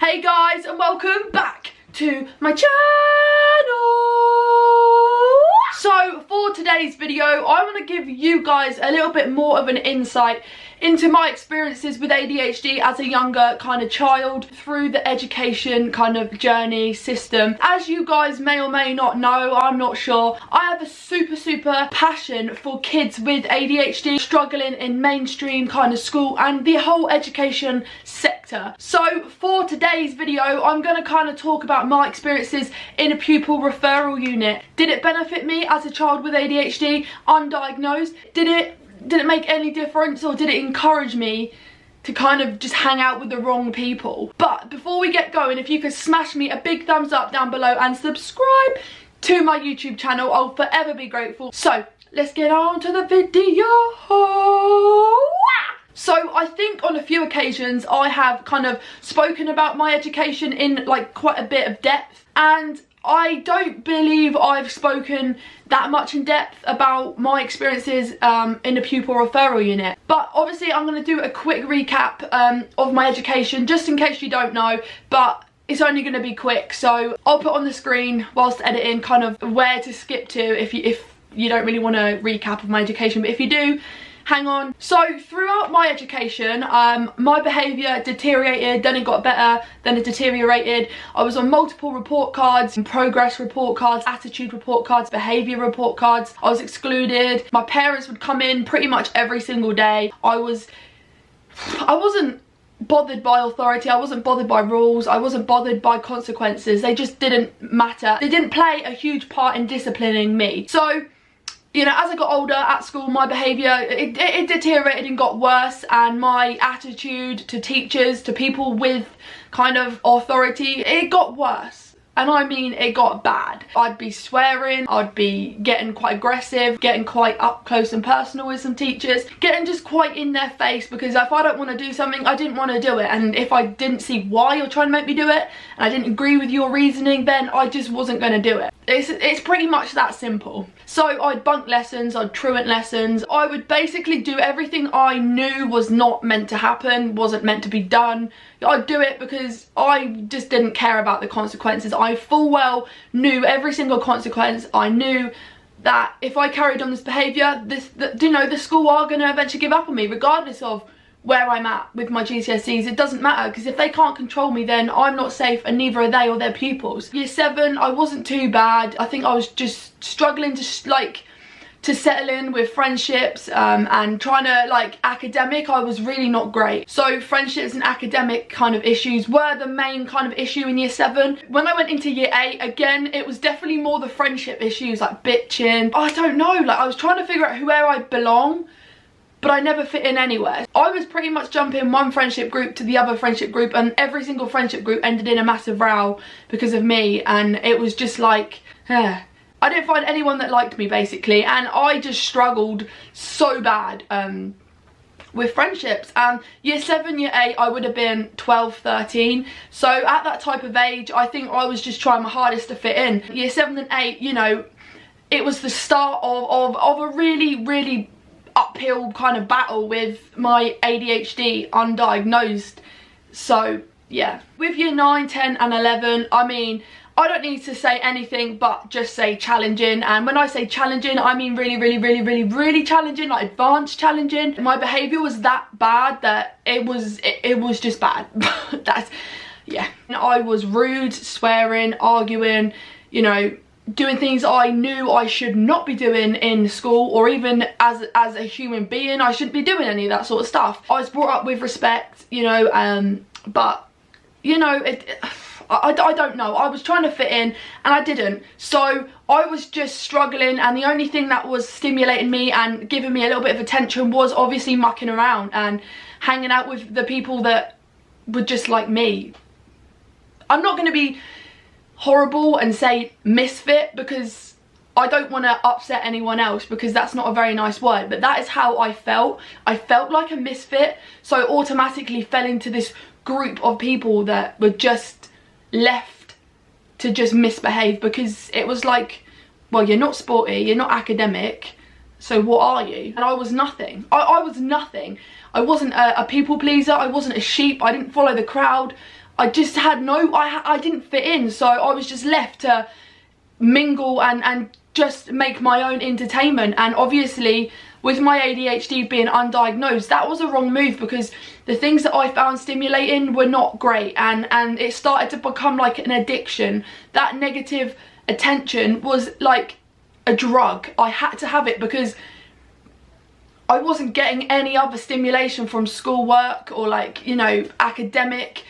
Hey guys, and welcome back to my channel. So for today's video, I want to give you guys a little bit more of an insight into my experiences with ADHD as a younger kind of child through the education kind of journey system. As you guys may or may not know, I'm not sure, I have a super passion for kids with ADHD struggling in mainstream kind of school and the whole education sector. So for today's video, I'm going to kind of talk about my experiences in a pupil referral unit. Did it benefit me as a child with ADHD, undiagnosed? Did it make any difference, or did it encourage me to kind of just hang out with the wrong people? But before we get going, if you could smash me a big thumbs up down below and subscribe to my YouTube channel, I'll forever be grateful. So let's get on to the video. So I think on a few occasions I have kind of spoken about my education in like quite a bit of depth, and I don't believe I've spoken that much in depth about my experiences in a pupil referral unit. But obviously I'm going to do a quick recap of my education, just in case you don't know, but it's only going to be quick. So I'll put on the screen whilst editing kind of where to skip to if you don't really want a recap of my education, but if you do, hang on. So throughout my education, my behaviour deteriorated, then it got better, then it deteriorated. I was on multiple report cards, progress report cards, attitude report cards, behaviour report cards. I was excluded. My parents would come in pretty much every single day. I wasn't bothered by authority, I wasn't bothered by rules, I wasn't bothered by consequences. They just didn't matter. They didn't play a huge part in disciplining me. So, you know, as I got older at school, my behaviour, it deteriorated and got worse, and my attitude to teachers, to people with kind of authority, it got worse. And I mean, it got bad. I'd be swearing, I'd be getting quite aggressive, getting quite up close and personal with some teachers, getting just quite in their face, because if I don't want to do something, I didn't want to do it. And if I didn't see why you're trying to make me do it, and I didn't agree with your reasoning, then I just wasn't going to do it. It's pretty much that simple. So I'd bunk lessons, I'd truant lessons. I would basically do everything I knew was not meant to happen, wasn't meant to be done. I'd do it because I just didn't care about the consequences. I full well knew every single consequence. I knew that if I carried on this behaviour, the school are going to eventually give up on me, regardless of where I'm at with my GCSEs. It doesn't matter, because if they can't control me, then I'm not safe, and neither are they or their pupils. Year 7, I wasn't too bad. I think I was just struggling to settle in with friendships and trying to academic. I was really not great. So friendships and academic kind of issues were the main kind of issue in year 7. When I went into year 8, again, it was definitely more the friendship issues, like bitching. I don't know, I was trying to figure out where I belong, but I never fit in anywhere. I was pretty much jumping one friendship group to the other friendship group, and every single friendship group ended in a massive row because of me, and it was just like, I didn't find anyone that liked me, basically, and I just struggled so bad with friendships. And year 7, year 8, I would have been 12, 13. So at that type of age, I think I was just trying my hardest to fit in. Year 7 and 8, you know, it was the start of a really uphill kind of battle with my ADHD undiagnosed. So yeah, with year 9, 10 and 11, I mean, I don't need to say anything but just say challenging. And when I say challenging, I mean really challenging, like advanced challenging. My behaviour was that bad that it was just bad. That's, yeah. I was rude, swearing, arguing, you know, doing things I knew I should not be doing in school, or even as a human being. I shouldn't be doing any of that sort of stuff. I was brought up with respect, you know, but, you know, I don't know. I was trying to fit in and I didn't. So I was just struggling, and the only thing that was stimulating me and giving me a little bit of attention was obviously mucking around and hanging out with the people that were just like me. I'm not going to be horrible and say misfit, because I don't want to upset anyone else, because that's not a very nice word, but that is how I felt. I felt like a misfit, so I automatically fell into this group of people that were just left to just misbehave, because it was like, well, you're not sporty, you're not academic, so what are you? And I was nothing. I was nothing. I wasn't a people pleaser, I wasn't a sheep, I didn't follow the crowd, I just had no, I didn't fit in, so I was just left to mingle and just make my own entertainment. And obviously with my ADHD being undiagnosed, that was a wrong move, because the things that I found stimulating were not great, and it started to become like an addiction. That negative attention was like a drug. I had to have it because I wasn't getting any other stimulation from schoolwork or like, you know, academic,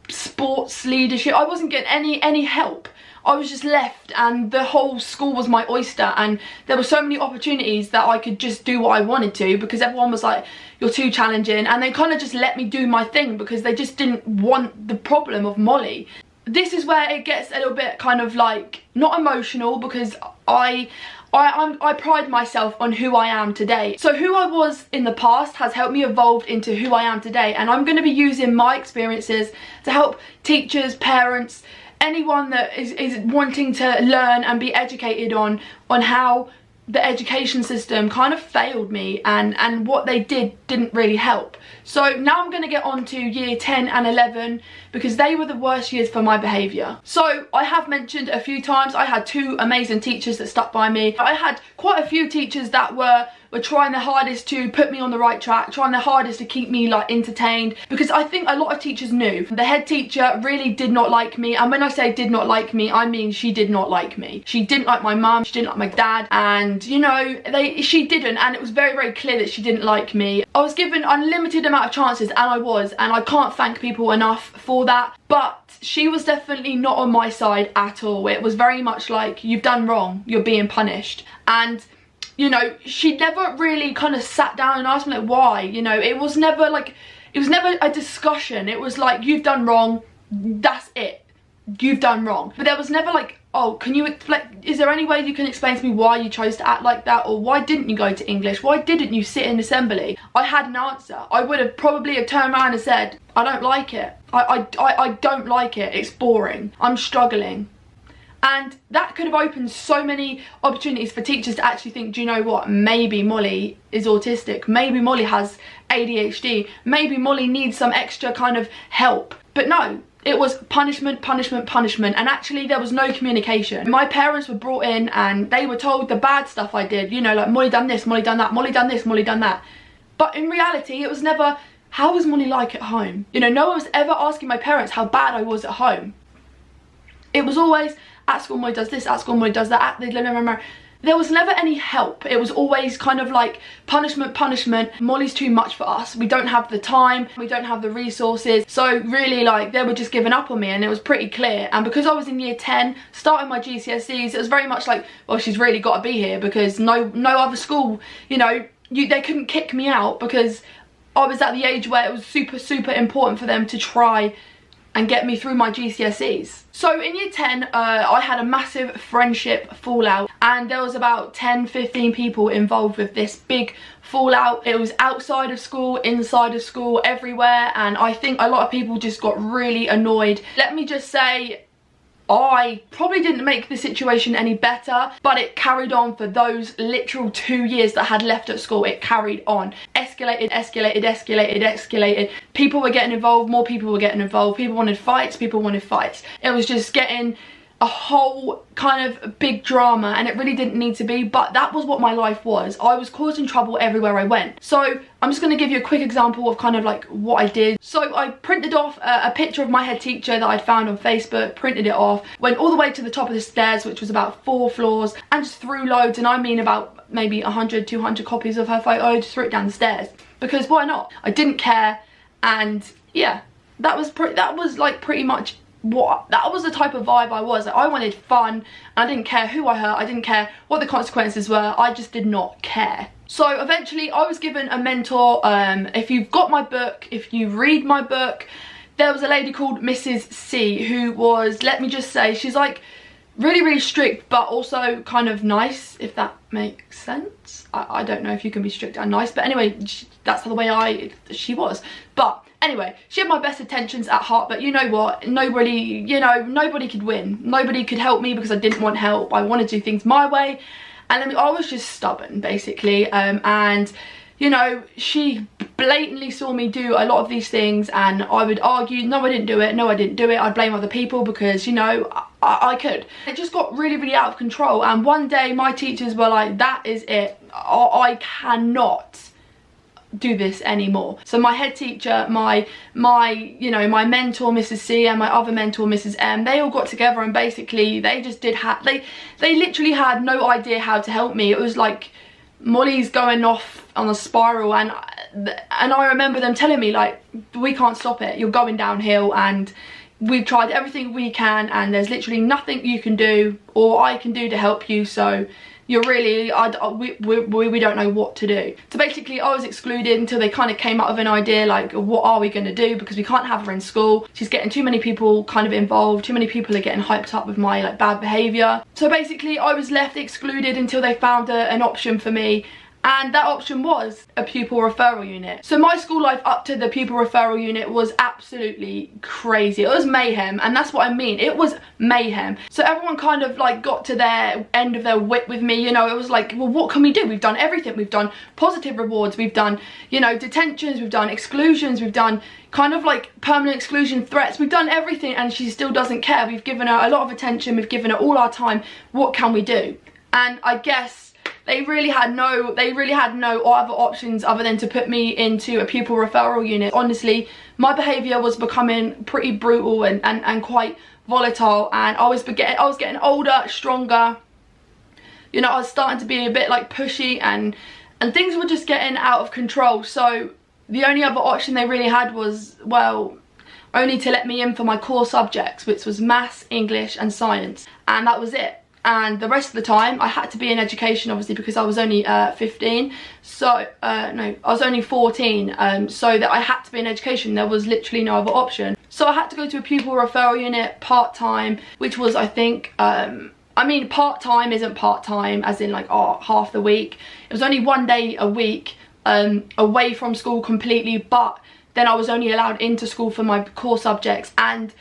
sports, leadership. I wasn't getting any help. I was just left, and the whole school was my oyster, and there were so many opportunities that I could just do what I wanted to, because everyone was like, you're too challenging, and they kind of just let me do my thing because they just didn't want the problem of Molly. This is where it gets a little bit kind of like, not emotional, because I pride myself on who I am today. So who I was in the past has helped me evolve into who I am today, and I'm going to be using my experiences to help teachers, parents, anyone that is wanting to learn and be educated on how the education system kind of failed me, and what they didn't really help. So now I'm going to get on to year 10 and 11, because they were the worst years for my behaviour. So I have mentioned a few times I had 2 amazing teachers that stuck by me. I had quite a few teachers that were trying their hardest to put me on the right track, trying their hardest to keep me like entertained, because I think a lot of teachers knew. The head teacher really did not like me, and when I say did not like me, I mean she did not like me. She didn't like my mum, she didn't like my dad, and you know, she didn't, and it was very, very clear that she didn't like me. I was given unlimited amount of chances, and I can't thank people enough for that, but she was definitely not on my side at all. It was very much like, you've done wrong, you're being punished. And you know, she never really kind of sat down and asked me like why, you know, it was never a discussion. It was like, you've done wrong, that's it, you've done wrong. But there was never like, oh, can you, like, is there any way you can explain to me why you chose to act like that, or why didn't you go to English, why didn't you sit in assembly? I had an answer. I would have probably have turned around and said, I don't like it, I don't like it, it's boring, I'm struggling. And that could have opened so many opportunities for teachers to actually think, do you know what, maybe Molly is autistic, maybe Molly has ADHD, maybe Molly needs some extra kind of help. But no, it was punishment, punishment, punishment, and actually there was no communication. My parents were brought in and they were told the bad stuff I did, you know, like Molly done this, Molly done that, Molly done this, Molly done that. But in reality, it was never, how was Molly like at home? You know, no one was ever asking my parents how bad I was at home. It was always, at school Molly does this, at school Molly does that, there was never any help. It was always kind of like punishment, punishment, Molly's too much for us, we don't have the time, we don't have the resources. So really, like, they were just giving up on me, and it was pretty clear. And because I was in year 10, starting my GCSEs, it was very much like, well, she's really got to be here, because no other school, you know, they couldn't kick me out, because I was at the age where it was super, super important for them to try and get me through my GCSEs. So in year 10, I had a massive friendship fallout, and there was about 10-15 people involved with this big fallout. It was outside of school, inside of school, everywhere, and I think a lot of people just got really annoyed. Let me just say, I probably didn't make the situation any better, but it carried on for those literal 2 years that I had left at school. It carried on. Escalated, escalated, escalated, escalated. People were getting involved, more people were getting involved. People wanted fights, people wanted fights. It was just getting a whole kind of big drama, and it really didn't need to be, but that was what my life was. I was causing trouble everywhere I went. So I'm just going to give you a quick example of kind of like what I did. So I printed off a picture of my head teacher that I'd found on Facebook, printed it off, went all the way to the top of the stairs, which was about 4 floors, and just threw loads, and I mean about maybe 100, 200 copies of her photo, just threw it down the stairs, because why not? I didn't care. And yeah, that was pretty much that was the type of vibe I was. Like, I wanted fun, and I didn't care who I hurt, I didn't care what the consequences were, I just did not care. So eventually I was given a mentor. If you've got my book, if you read my book, there was a lady called Mrs. C, who was, let me just say, she's like really, really strict, but also kind of nice, if that makes sense. I don't know if you can be strict and nice, but anyway, that's the way she was. But anyway, she had my best intentions at heart, but you know what, nobody could win. Nobody could help me, because I didn't want help. I wanted to do things my way, and I was just stubborn, basically. And you know, she blatantly saw me do a lot of these things, and I would argue, no I didn't do it, no I didn't do it. I'd blame other people because, you know, I could. It just got really, really out of control, and one day my teachers were like, that is it, I cannot do this anymore. So my head teacher, my you know, my mentor Mrs. C, and my other mentor Mrs. M, they all got together, and basically they just did they literally had no idea how to help me. It was like Molly's going off on a spiral, and I remember them telling me, like, we can't stop it, you're going downhill, and we've tried everything we can, and there's literally nothing you can do or I can do to help you, so you're really, we don't know what to do. So basically I was excluded until they kind of came up with an idea, like, what are we going to do, because we can't have her in school, she's getting too many people kind of involved, too many people are getting hyped up with my like bad behaviour. So basically I was left excluded until they found an option for me, and that option was a pupil referral unit. So my school life up to the pupil referral unit was absolutely crazy. It was mayhem, and that's what I mean, it was mayhem. So everyone kind of like got to their end of their whip with me, you know. It was like, well, what can we do? We've done everything. We've done positive rewards, we've done, you know, detentions, we've done exclusions, we've done kind of like permanent exclusion threats, we've done everything, and she still doesn't care. We've given her a lot of attention, we've given her all our time, what can we do? And I guess they really had no other options other than to put me into a pupil referral unit. Honestly, my behaviour was becoming pretty brutal and quite volatile, and I was getting older, stronger. You know, I was starting to be a bit like pushy, and things were just getting out of control. So the only other option they really had was, well, only to let me in for my core subjects, which was maths, English and science, and that was it. And the rest of the time I had to be in education, obviously, because I was only 15, so no, I was only 14, so that I had to be in education. There was literally no other option. So I had to go to a pupil referral unit part-time, which was, I think, I mean, part-time isn't part-time as in like, oh, half the week. It was only 1 day a week away from school completely, but then I was only allowed into school for my core subjects, and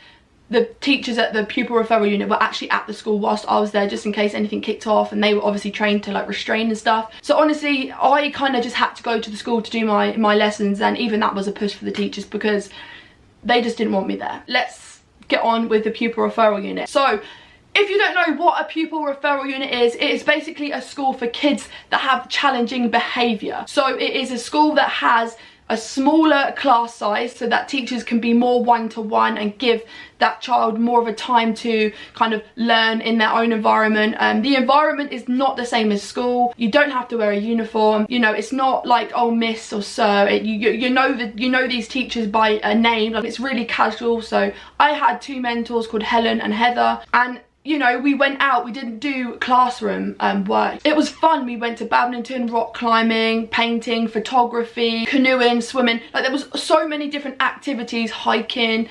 the teachers at the pupil referral unit were actually at the school whilst I was there, just in case anything kicked off, and they were obviously trained to like restrain and stuff. So honestly, I kind of just had to go to the school to do my lessons, and even that was a push for the teachers because they just didn't want me there. Let's get on with the pupil referral unit. So if you don't know what a pupil referral unit is, it is basically a school for kids that have challenging behaviour. So it is a school that has a smaller class size so that teachers can be more one-to-one and give that child more of a time to kind of learn in their own environment. The environment is not the same as school. You don't have to wear a uniform, you know, it's not like, oh, miss or sir. You know these teachers by a name, like, it's really casual. So I had two mentors called Helen and Heather, and you know, we went out, we didn't do classroom work. It was fun. We went to badminton, rock climbing, painting, photography, canoeing, swimming. Like, there was so many different activities, hiking,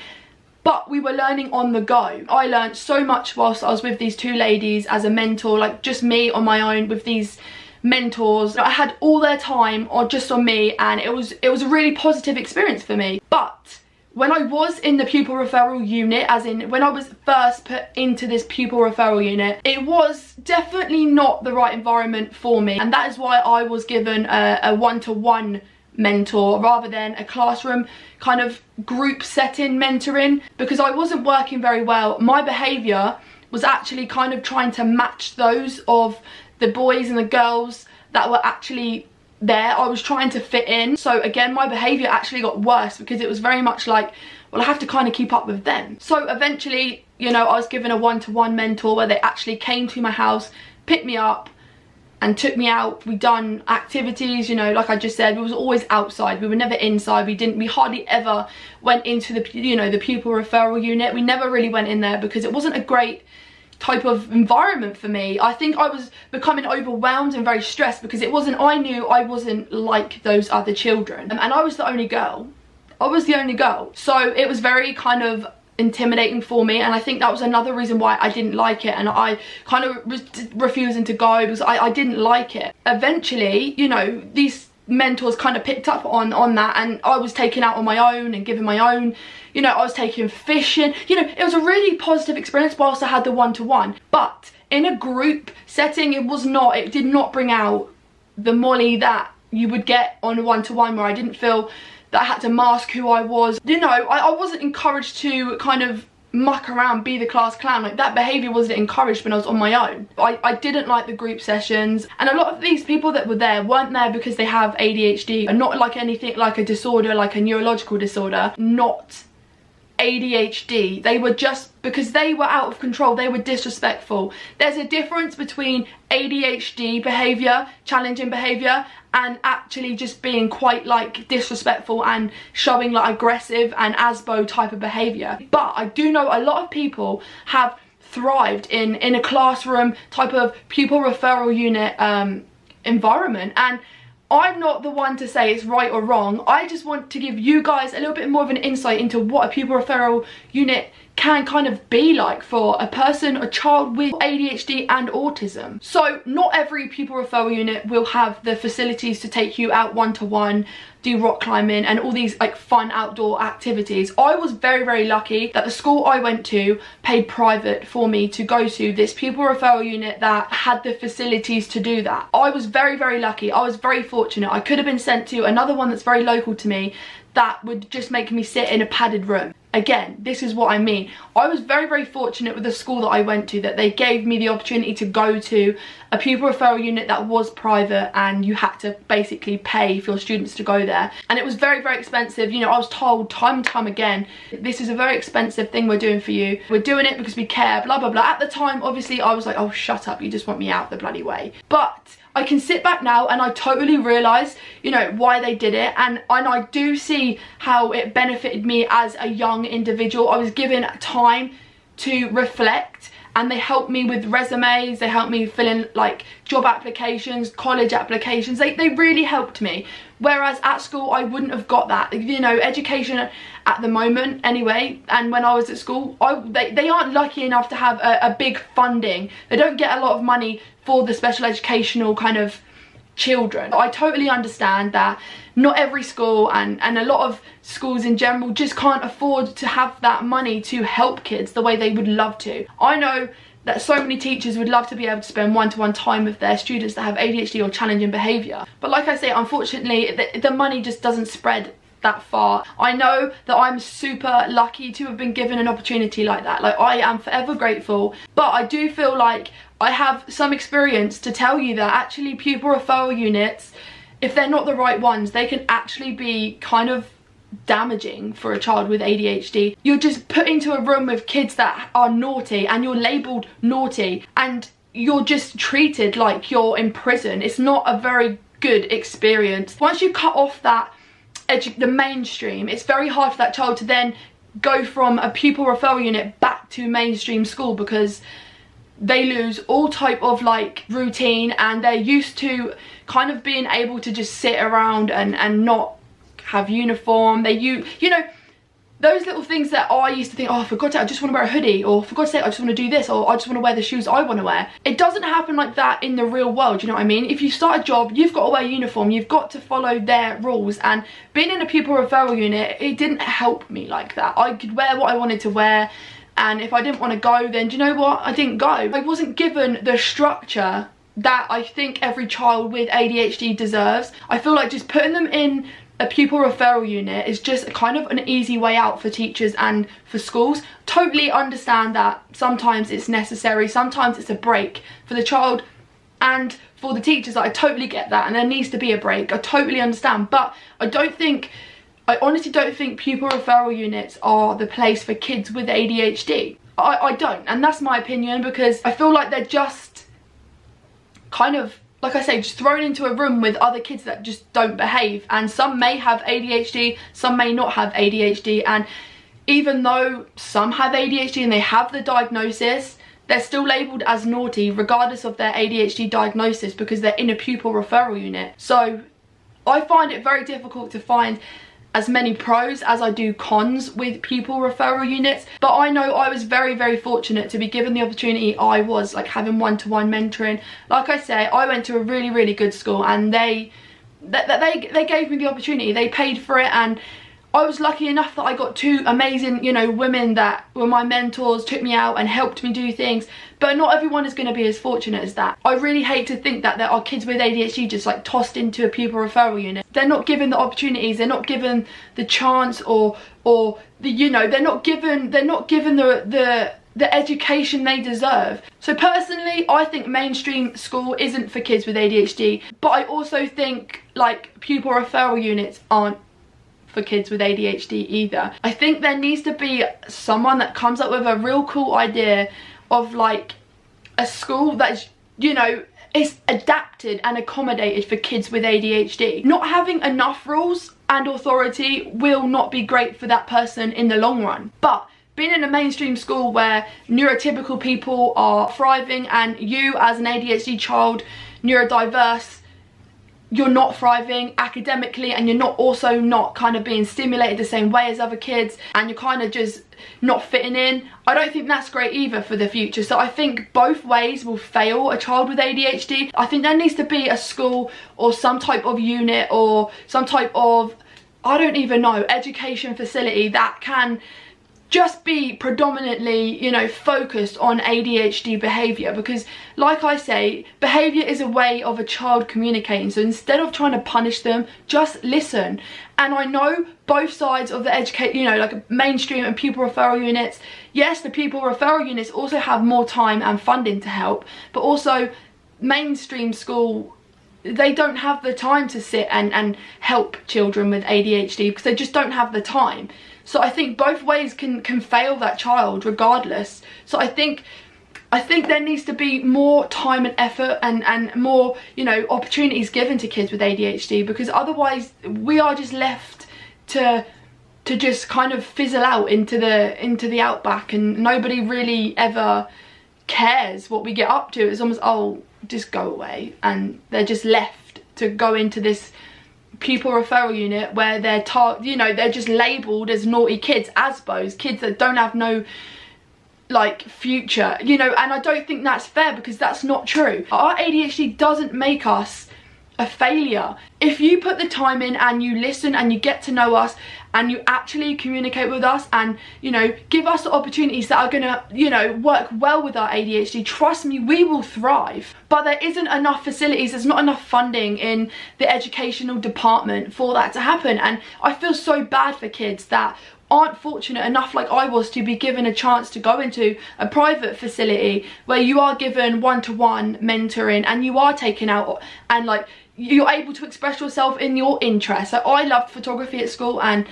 but we were learning on the go. I learned so much whilst I was with these two ladies as a mentor, like just me on my own with these mentors. I had all their time or just on me, and it was a really positive experience for me. But when I was in the pupil referral unit, as in when I was first put into this pupil referral unit, it was definitely not the right environment for me, and that is why I was given a one-to-one mentor rather than a classroom kind of group setting mentoring, because I wasn't working very well. My behaviour was actually kind of trying to match those of the boys and the girls that were actually there. I was trying to fit in. So again, my behaviour actually got worse because it was very much like, well, I have to kind of keep up with them. So eventually, you know, I was given a one-to-one mentor where they actually came to my house, picked me up and took me out. We done activities, you know, like I just said, we was always outside. We were never inside. We hardly ever went into the, you know, the pupil referral unit. We never really went in there because it wasn't a great type of environment for me. I think I was becoming overwhelmed and very stressed because I knew I wasn't like those other children, and I was the only girl. I was the only girl, so it was very kind of intimidating for me, and I think that was another reason why I didn't like it, and I kind of was refusing to go because I didn't like it. Eventually, you know, these mentors kind of picked up on that, and I was taken out on my own and given my own, you know, I was taking fishing, you know, it was a really positive experience whilst I had the one-to-one. But in a group setting, it did not bring out the Molly that, you would get on a one-to-one, where I didn't feel that I had to mask who I was. You know, I wasn't encouraged to kind of muck around, be the class clown. Like, that behaviour wasn't encouraged when I was on my own. I didn't like the group sessions, and a lot of these people that were there weren't there because they have ADHD, and not like anything like a disorder, like a neurological disorder, not ADHD. They were just, because they were out of control, they were disrespectful. There's a difference between ADHD behaviour, challenging behaviour, and actually just being quite like disrespectful and showing like aggressive and ASBO type of behaviour. But I do know a lot of people have thrived in a classroom type of pupil referral unit environment, and I'm not the one to say it's right or wrong. I just want to give you guys a little bit more of an insight into what a pupil referral unit can kind of be like for a person, a child with ADHD and autism. So not every pupil referral unit will have the facilities to take you out one-to-one, do rock climbing and all these like fun outdoor activities. I was very, very lucky that the school I went to paid private for me to go to this pupil referral unit that had the facilities to do that. I was very, very lucky. I was very fortunate. I could have been sent to another one that's very local to me that would just make me sit in a padded room. Again, this is what I mean. I was very, very fortunate with the school that I went to, that they gave me the opportunity to go to a pupil referral unit that was private, and you had to basically pay for your students to go there. And it was very, very expensive. You know, I was told time and time again, this is a very expensive thing we're doing for you. We're doing it because we care, blah, blah, blah. At the time, obviously, I was like, oh, shut up. You just want me out the bloody way. But I can sit back now and I totally realise, you know, why they did it, and I do see how it benefited me as a young individual. I was given time to reflect, and they helped me with resumes, they helped me fill in like job applications, college applications. They really helped me, whereas at school I wouldn't have got that. You know, education at the moment anyway, and when I was at school, they aren't lucky enough to have a big funding. They don't get a lot of money for the special educational kind of children. I totally understand that not every school and a lot of schools in general just can't afford to have that money to help kids the way they would love to. I know that so many teachers would love to be able to spend one-to-one time with their students that have ADHD or challenging behaviour, but like I say, unfortunately the money just doesn't spread that far. I know that I'm super lucky to have been given an opportunity like that. Like, I am forever grateful, but I do feel like I have some experience to tell you that actually pupil referral units, if they're not the right ones, they can actually be kind of damaging for a child with ADHD. You're just put into a room with kids that are naughty, and you're labelled naughty, and you're just treated like you're in prison. It's not a very good experience. Once you cut off that the mainstream, it's very hard for that child to then go from a pupil referral unit back to mainstream school, because they lose all type of like routine, and they're used to kind of being able to just sit around and not have uniform. You know, those little things that I used to think, oh, for God's sake, I just want to wear a hoodie, or for God's sake, I just want to do this, or I just want to wear the shoes I want to wear. It doesn't happen like that in the real world, you know what I mean? If you start a job, you've got to wear a uniform, you've got to follow their rules, and being in a pupil referral unit, it didn't help me like that. I could wear what I wanted to wear, and if I didn't want to go, then do you know what? I didn't go. I wasn't given the structure that I think every child with ADHD deserves. I feel like just putting them in a pupil referral unit is just kind of an easy way out for teachers and for schools. Totally understand that sometimes it's necessary, sometimes it's a break for the child and for the teachers. I totally get that, and there needs to be a break. I totally understand, but I honestly don't think pupil referral units are the place for kids with ADHD. I don't, and that's my opinion, because I feel like they're just kind of, like I say, just thrown into a room with other kids that just don't behave, and some may have ADHD, some may not have ADHD, and even though some have ADHD and they have the diagnosis, they're still labelled as naughty regardless of their ADHD diagnosis, because they're in a pupil referral unit. So I find it very difficult to find as many pros as I do cons with pupil referral units, but I know I was very, very fortunate to be given the opportunity. I was like having one-to-one mentoring. Like I say, I went to a really, really good school, and they gave me the opportunity. They paid for it, and I was lucky enough that I got two amazing, you know, women that were my mentors, took me out and helped me do things, but not everyone is going to be as fortunate as that. I really hate to think that there are kids with ADHD just like tossed into a pupil referral unit. They're not given the opportunities, they're not given the chance, or the, you know, they're not given the education they deserve. So personally, I think mainstream school isn't for kids with ADHD, but I also think like pupil referral units aren't for kids with ADHD either. I think there needs to be someone that comes up with a real cool idea of like a school that's, you know, is adapted and accommodated for kids with ADHD. Not having enough rules and authority will not be great for that person in the long run. But being in a mainstream school where neurotypical people are thriving and you as an ADHD child, neurodiverse, you're not thriving academically, and you're not kind of being stimulated the same way as other kids, and you're kind of just not fitting in, I don't think that's great either for the future. So I think both ways will fail a child with ADHD. I think there needs to be a school or some type of unit or some type of, I don't even know, education facility that can just be predominantly, you know, focused on ADHD behaviour, because like I say, behaviour is a way of a child communicating. So instead of trying to punish them, just listen. And I know both sides of the you know, like mainstream and pupil referral units. Yes, the pupil referral units also have more time and funding to help, but also mainstream school, they don't have the time to sit and help children with ADHD because they just don't have the time. So I think both ways can fail that child regardless. So I think there needs to be more time and effort and more, you know, opportunities given to kids with ADHD, because otherwise we are just left to just kind of fizzle out into the outback, and nobody really ever cares what we get up to. It's almost, oh, just go away, and they're just left to go into this pupil referral unit where they're you know, they're just labelled as naughty kids, ASBOs, kids that don't have no like future, you know. And I don't think that's fair, because that's not true. Our ADHD doesn't make us a failure. If you put the time in and you listen and you get to know us and you actually communicate with us and, you know, give us the opportunities that are gonna, you know, work well with our ADHD, trust me, we will thrive. But there isn't enough facilities, there's not enough funding in the educational department for that to happen. And I feel so bad for kids that aren't fortunate enough, like I was, to be given a chance to go into a private facility where you are given one-to-one mentoring and you are taken out and like you're able to express yourself in your interests. So I loved photography at school and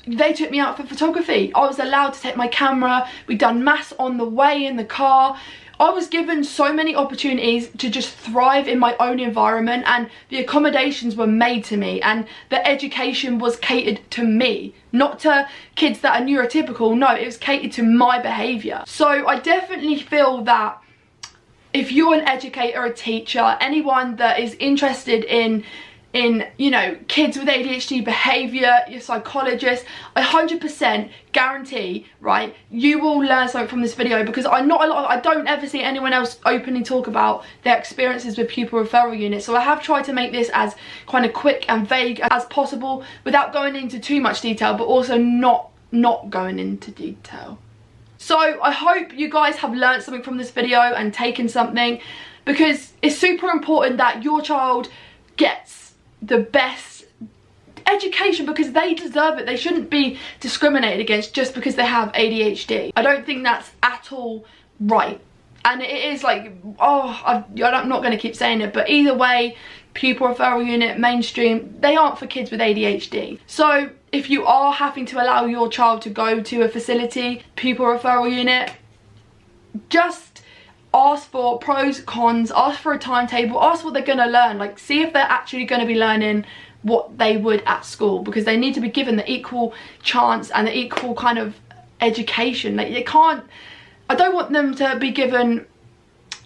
they took me out for photography. I was allowed to take my camera, we'd done maths on the way in the car. I was given so many opportunities to just thrive in my own environment, and the accommodations were made to me and the education was catered to me, not to kids that are neurotypical. No, it was catered to my behaviour. So I definitely feel that if you're an educator, a teacher, anyone that is interested in you know, kids with ADHD behaviour, your psychologist, I 100% guarantee, right, you will learn something from this video, because I don't ever see anyone else openly talk about their experiences with pupil referral units. So I have tried to make this as kind of quick and vague as possible without going into too much detail, but also not going into detail. So I hope you guys have learned something from this video and taken something, because it's super important that your child gets the best education, because they deserve it. They shouldn't be discriminated against just because they have ADHD. I don't think that's at all right. And it is like, oh, I'm not going to keep saying it, but either way, pupil referral unit, mainstream, they aren't for kids with ADHD. So if you are having to allow your child to go to a facility, pupil referral unit, just ask for pros, cons, ask for a timetable, ask what they're going to learn. Like, see if they're actually going to be learning what they would at school, because they need to be given the equal chance and the equal kind of education. Like, they can't, I don't want them to be given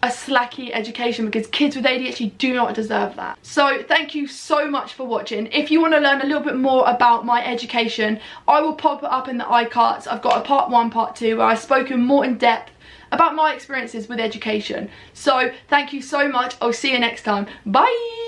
a slacky education, because kids with ADHD do not deserve that. So thank you so much for watching. If you want to learn a little bit more about my education, I will pop it up in the iCards. I've got a part 1, part 2 where I've spoken more in depth about my experiences with education. So thank you so much. I'll see you next time. Bye.